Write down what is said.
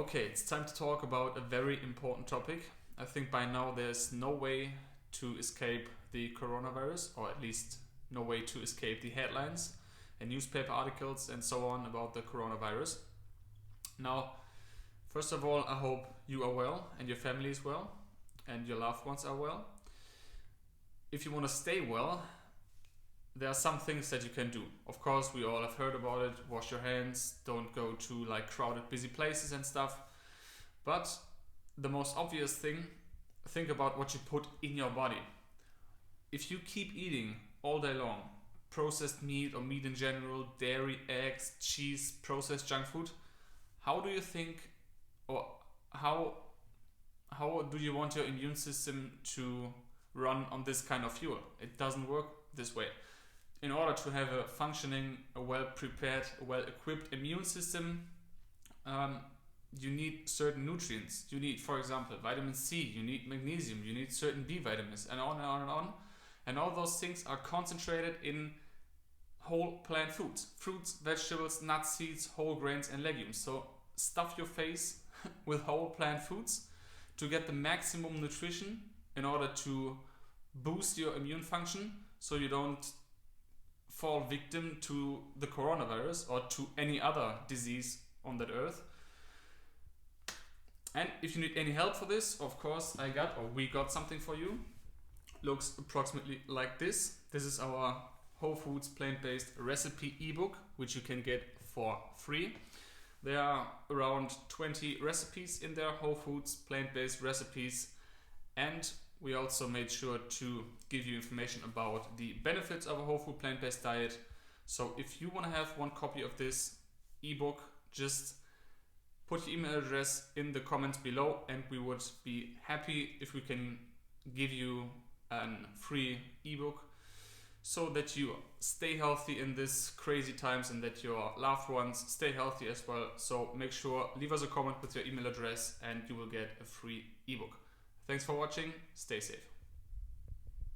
Okay, it's time to talk about a very important topic. I think by now there's no way to escape the coronavirus, or at least no way to escape the headlines and newspaper articles and so on about the coronavirus. Now, first of all, I hope you are well and your family is well and your loved ones are well. If you want to stay well, there are some things that you can do. Of course, we all have heard about it. Wash your hands, don't go to like crowded, busy places and stuff. But the most obvious thing, think about what you put in your body. If you keep eating all day long processed meat or meat in general, dairy, eggs, cheese, processed junk food, how do you think, or how do you want your immune system to run on this kind of fuel? It doesn't work this way. In order to have a functioning, a well-prepared, a well-equipped immune system, you need certain nutrients. You need, for example, vitamin C, you need magnesium, you need certain B vitamins, and on and on and on. And all those things are concentrated in whole plant foods. Fruits, vegetables, nuts, seeds, whole grains, and legumes. So stuff your face with whole plant foods to get the maximum nutrition in order to boost your immune function so you don't fall victim to the coronavirus or to any other disease on that earth. And if you need any help for this, of course we got something for you. Looks approximately like this. This is our Whole Foods plant-based recipe ebook, which you can get for free. There are around 20 recipes in there, Whole Foods plant-based recipes, and we also made sure to give you information about the benefits of a whole food plant-based diet. So if you want to have one copy of this ebook, just put your email address in the comments below and we would be happy if we can give you a free ebook so that you stay healthy in these crazy times and that your loved ones stay healthy as well. So make sure, leave us a comment with your email address and you will get a free ebook. Thanks for watching. Stay safe.